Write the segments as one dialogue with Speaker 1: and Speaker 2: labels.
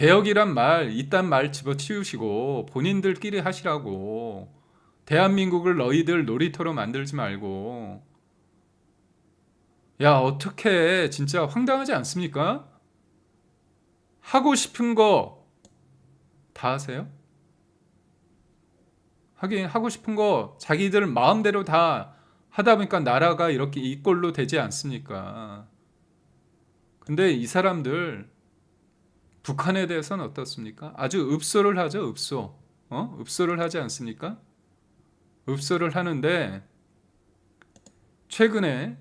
Speaker 1: 개혁이란 말, 이딴 말 집어치우시고 본인들끼리 하시라고. 대한민국을 너희들 놀이터로 만들지 말고. 야, 어떻게 진짜 황당하지 않습니까? 하고 싶은 거 다 하세요? 하긴 하고 싶은 거 자기들 마음대로 다 하다 보니까 나라가 이렇게 이 꼴로 되지 않습니까? 근데 이 사람들 북한에 대해서는 어떻습니까? 아주 읍소를 하죠, 읍소. 읍소를 하지 않습니까? 읍소를 하는데 최근에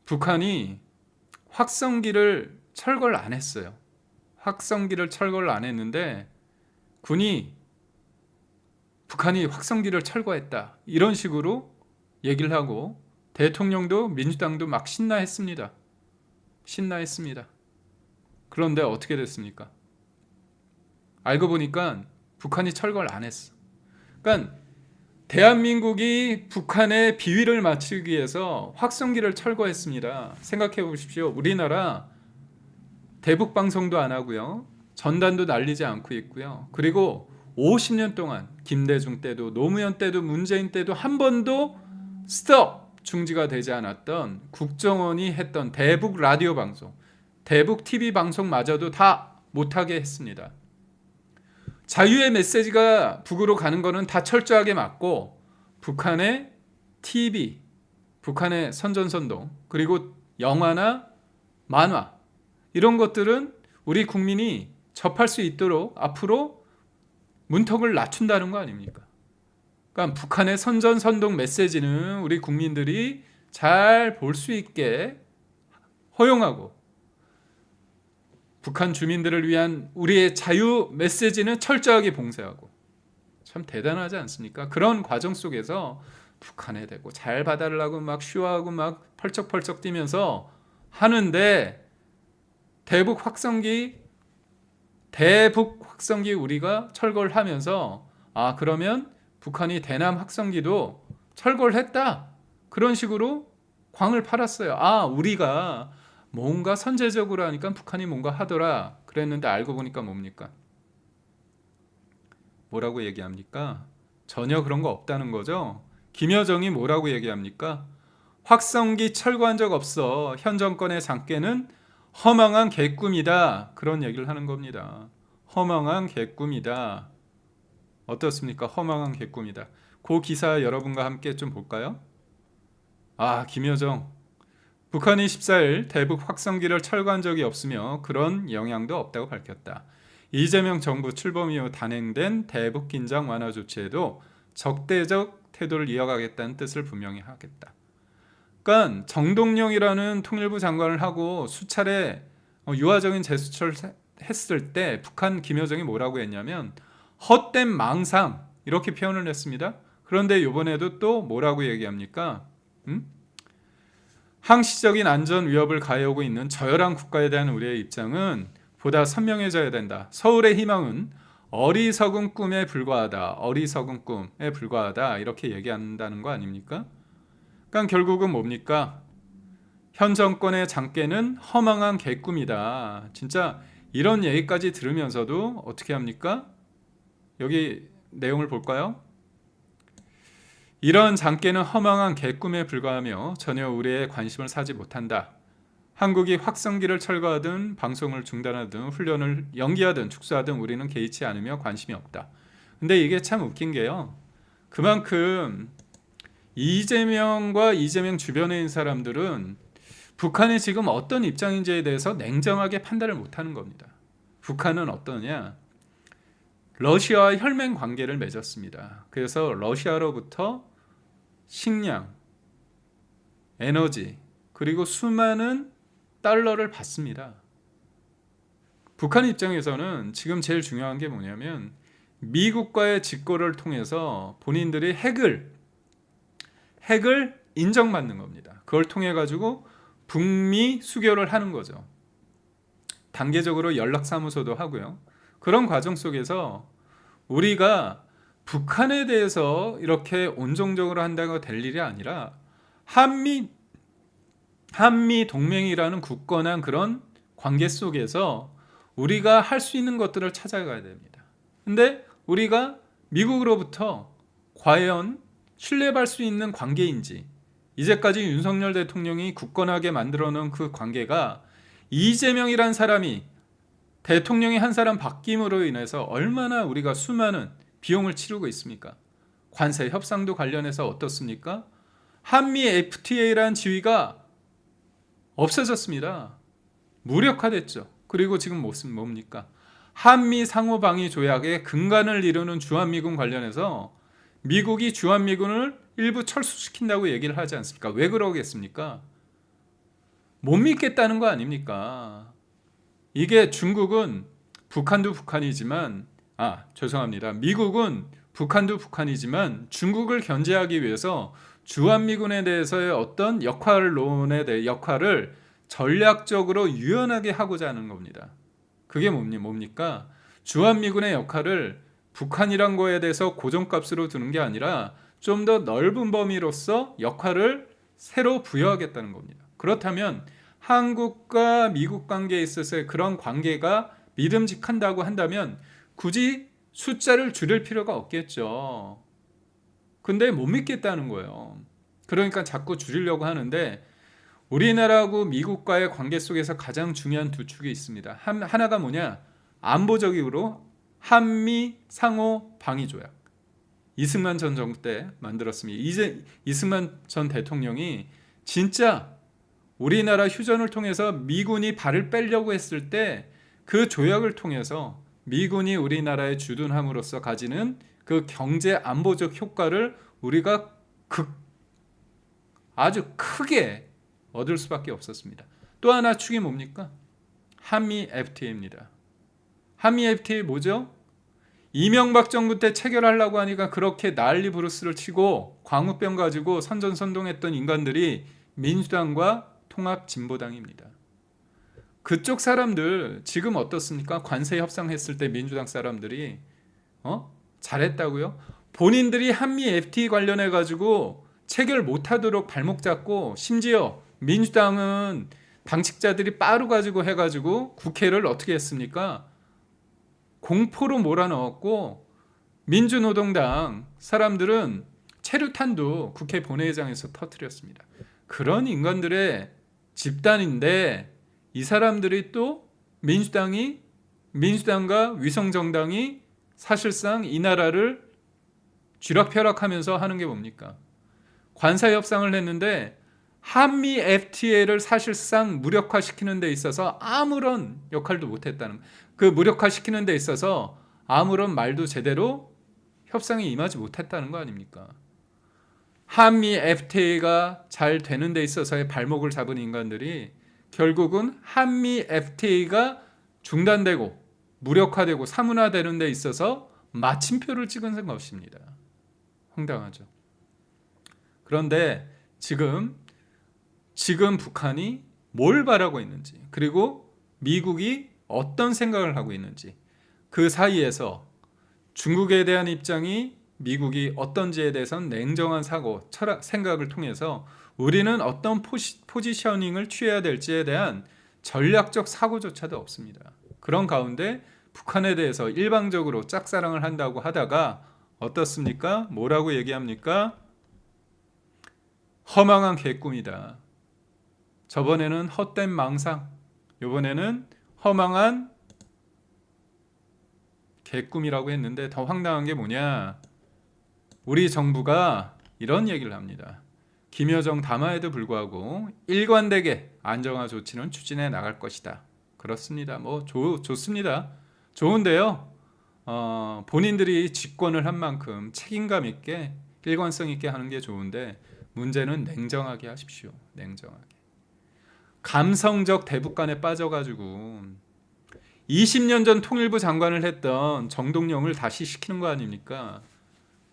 Speaker 1: 북한이 확성기를 철거를 안 했어요. 확성기를 철거를 안 했는데 군이 북한이 확성기를 철거했다 이런 식으로 얘기를 하고 대통령도 민주당도 막 신나했습니다. 신나했습니다. 그런데 어떻게 됐습니까? 알고 보니까 북한이 철거를 안 했어. 그러니까 대한민국이 북한의 비위를 맞추기 위해서 확성기를 철거했습니다. 생각해 보십시오. 우리나라 대북 방송도 안 하고요. 전단도 날리지 않고 있고요. 그리고 50년 동안 김대중 때도 노무현 때도 문재인 때도 한 번도 스톱 중지가 되지 않았던 국정원이 했던 대북 라디오 방송, 대북 TV 방송마저도 다 못하게 했습니다. 자유의 메시지가 북으로 가는 거는 다 철저하게 막고 북한의 TV, 북한의 선전선동, 그리고 영화나 만화 이런 것들은 우리 국민이 접할 수 있도록 앞으로 문턱을 낮춘다는 거 아닙니까? 그러니까 북한의 선전선동 메시지는 우리 국민들이 잘 볼 수 있게 허용하고 북한 주민들을 위한 우리의 자유 메시지는 철저하게 봉쇄하고. 참 대단하지 않습니까? 그런 과정 속에서 북한에 대고 잘 봐달라고 막 쇼하고 막 펄쩍펄쩍 뛰면서 하는데 대북 확성기 우리가 철거를 하면서 그러면 북한이 대남 확성기도 철거를 했다 그런 식으로 광을 팔았어요. 우리가 뭔가 선제적으로 하니까 북한이 뭔가 하더라 그랬는데 알고 보니까 뭡니까? 뭐라고 얘기합니까? 전혀 그런 거 없다는 거죠. 김여정이 뭐라고 얘기합니까? 확성기 철거한 적 없어. 현 정권의 장깨는 허망한 개꿈이다. 그런 얘기를 하는 겁니다. 허망한 개꿈이다. 어떻습니까? 허망한 개꿈이다. 그 기사 여러분과 함께 좀 볼까요? 김여정. 북한이 14일 대북 확성기를 철거한 적이 없으며 그런 영향도 없다고 밝혔다. 이재명 정부 출범 이후 단행된 대북 긴장 완화 조치에도 적대적 태도를 이어가겠다는 뜻을 분명히 하겠다. 그러니까 정동영이라는 통일부 장관을 하고 수차례 유화적인 재수철을 했을 때 북한 김여정이 뭐라고 했냐면 헛된 망상 이렇게 표현을 했습니다. 그런데 이번에도 또 뭐라고 얘기합니까? 항시적인 안전 위협을 가해오고 있는 저열한 국가에 대한 우리의 입장은 보다 선명해져야 된다. 서울의 희망은 어리석은 꿈에 불과하다. 어리석은 꿈에 불과하다. 이렇게 얘기한다는 거 아닙니까? 그러니까 결국은 뭡니까? 현 정권의 장깨는 허망한 개꿈이다. 진짜 이런 얘기까지 들으면서도 어떻게 합니까? 여기 내용을 볼까요? 이런 장깨는 허망한 개꿈에 불과하며 전혀 우리의 관심을 사지 못한다. 한국이 확성기를 철거하든 방송을 중단하든 훈련을 연기하든 축소하든 우리는 개의치 않으며 관심이 없다. 근데 이게 참 웃긴 게요. 그만큼 이재명과 이재명 주변에 있는 사람들은 북한이 지금 어떤 입장인지에 대해서 냉정하게 판단을 못하는 겁니다. 북한은 어떠냐? 러시아와 혈맹 관계를 맺었습니다. 그래서 러시아로부터 식량, 에너지, 그리고 수많은 달러를 받습니다. 북한 입장에서는 지금 제일 중요한 게 뭐냐면 미국과의 직거래를 통해서 본인들이 핵을 인정받는 겁니다. 그걸 통해 가지고 북미 수교를 하는 거죠. 단계적으로 연락사무소도 하고요. 그런 과정 속에서 우리가 북한에 대해서 이렇게 온정적으로 한다고 될 일이 아니라 한미 동맹이라는 굳건한 그런 관계 속에서 우리가 할 수 있는 것들을 찾아가야 됩니다. 근데 우리가 미국으로부터 과연 신뢰할 수 있는 관계인지, 이제까지 윤석열 대통령이 굳건하게 만들어 놓은 그 관계가 이재명이란 사람이 대통령이 한 사람 바뀜으로 인해서 얼마나 우리가 수많은 비용을 치르고 있습니까? 관세 협상도 관련해서 어떻습니까? 한미 FTA라는 지위가 없어졌습니다. 무력화됐죠. 그리고 지금 뭡니까? 한미 상호방위 조약의 근간을 이루는 주한미군 관련해서 미국이 주한미군을 일부 철수시킨다고 얘기를 하지 않습니까? 왜 그러겠습니까? 못 믿겠다는 거 아닙니까? 이게 중국은 북한도 북한이지만 죄송합니다. 미국은 북한도 북한이지만 중국을 견제하기 위해서 주한미군에 대해서의 어떤 역할을 전략적으로 유연하게 하고자 하는 겁니다. 그게 뭡니까? 주한미군의 역할을 북한이란 거에 대해서 고정값으로 두는 게 아니라 좀 더 넓은 범위로서 역할을 새로 부여하겠다는 겁니다. 그렇다면 한국과 미국 관계에 있어서의 그런 관계가 믿음직한다고 한다면 굳이 숫자를 줄일 필요가 없겠죠. 근데 못 믿겠다는 거예요. 그러니까 자꾸 줄이려고 하는데, 우리나라하고 미국과의 관계 속에서 가장 중요한 두 축이 있습니다. 하나가 뭐냐? 안보적으로 한미 상호 방위 조약. 이승만 전 정부 때 만들었습니다. 이승만 전 대통령이 진짜 우리나라 휴전을 통해서 미군이 발을 빼려고 했을 때 그 조약을 통해서 미군이 우리나라에 주둔함으로써 가지는 그 경제 안보적 효과를 우리가 아주 크게 얻을 수밖에 없었습니다. 또 하나 축이 뭡니까? 한미 FTA입니다. 한미 FTA 뭐죠? 이명박 정부 때 체결하려고 하니까 그렇게 난리 부르스를 치고 광우병 가지고 선전선동했던 인간들이 민주당과 통합진보당입니다. 그쪽 사람들 지금 어떻습니까? 관세 협상했을 때 민주당 사람들이 잘했다고요? 본인들이 한미 FTA 관련해 가지고 체결 못하도록 발목 잡고, 심지어 민주당은 당직자들이 빠루 가지고 해가지고 국회를 어떻게 했습니까? 공포로 몰아넣었고, 민주노동당 사람들은 체류탄도 국회 본회의장에서 터뜨렸습니다. 그런 인간들의 집단인데 이 사람들이 또 민주당과 위성정당이 사실상 이 나라를 쥐락펴락하면서 하는 게 뭡니까? 관세 협상을 했는데 한미 FTA를 사실상 무력화시키는 데 있어서 아무런 역할도 못했다는, 그 무력화시키는 데 있어서 아무런 말도 제대로 협상에 임하지 못했다는 거 아닙니까? 한미 FTA가 잘 되는 데 있어서의 발목을 잡은 인간들이 결국은 한미 FTA가 중단되고 무력화되고 사문화되는 데 있어서 마침표를 찍은 것입니다. 황당하죠. 그런데 지금 북한이 뭘 바라고 있는지, 그리고 미국이 어떤 생각을 하고 있는지, 그 사이에서 중국에 대한 입장이 미국이 어떤지에 대해서는 냉정한 생각을 통해서 우리는 어떤 포지셔닝을 취해야 될지에 대한 전략적 사고조차도 없습니다. 그런 가운데 북한에 대해서 일방적으로 짝사랑을 한다고 하다가 어떻습니까? 뭐라고 얘기합니까? 허망한 개꿈이다. 저번에는 헛된 망상, 이번에는 허망한 개꿈이라고 했는데, 더 황당한 게 뭐냐? 우리 정부가 이런 얘기를 합니다. 김여정 담화에도 불구하고 일관되게 안정화 조치는 추진해 나갈 것이다. 그렇습니다. 좋습니다. 좋은데요. 본인들이 집권을 한 만큼 책임감 있게 일관성 있게 하는 게 좋은데, 문제는 냉정하게 하십시오. 냉정하게. 감성적 대북간에 빠져가지고 20년 전 통일부 장관을 했던 정동영을 다시 시키는 거 아닙니까?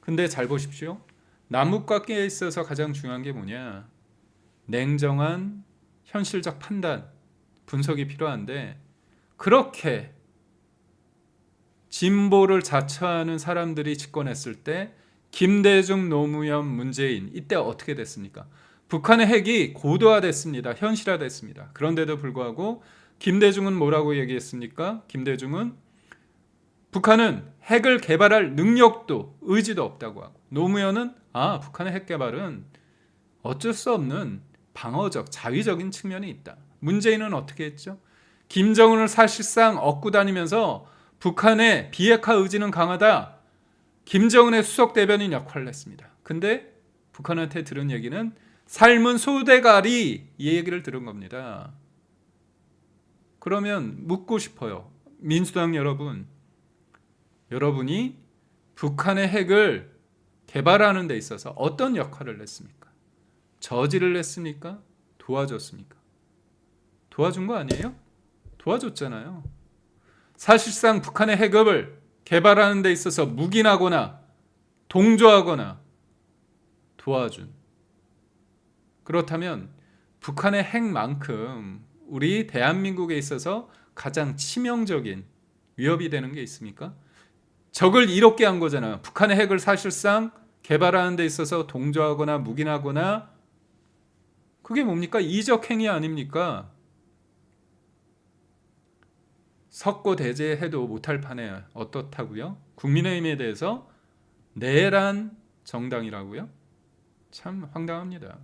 Speaker 1: 근데 잘 보십시오. 남북관계에 있어서 가장 중요한 게 뭐냐? 냉정한 현실적 판단, 분석이 필요한데, 그렇게 진보를 자처하는 사람들이 집권했을 때 김대중, 노무현, 문재인, 이때 어떻게 됐습니까? 북한의 핵이 고도화됐습니다. 현실화됐습니다. 그런데도 불구하고 김대중은 뭐라고 얘기했습니까? 김대중은 북한은 핵을 개발할 능력도 의지도 없다고 하고, 노무현은 북한의 핵 개발은 어쩔 수 없는 방어적, 자위적인 측면이 있다. 문재인은 어떻게 했죠? 김정은을 사실상 얻고 다니면서 북한의 비핵화 의지는 강하다. 김정은의 수석 대변인 역할을 했습니다. 근데 북한한테 들은 얘기는 삶은 소대가리, 이 얘기를 들은 겁니다. 그러면 묻고 싶어요. 민주당 여러분, 여러분이 북한의 핵을 개발하는 데 있어서 어떤 역할을 했습니까? 저지를 했습니까? 도와줬습니까? 도와준 거 아니에요? 도와줬잖아요. 사실상 북한의 핵을 개발하는 데 있어서 묵인하거나 동조하거나 도와준. 그렇다면 북한의 핵만큼 우리 대한민국에 있어서 가장 치명적인 위협이 되는 게 있습니까? 적을 이롭게 한 거잖아요. 북한의 핵을 사실상 개발하는 데 있어서 동조하거나 묵인하거나, 그게 뭡니까? 이적 행위 아닙니까? 석고대죄해도 못할 판에 어떻다고요? 국민의힘에 대해서 내란 정당이라고요? 참 황당합니다.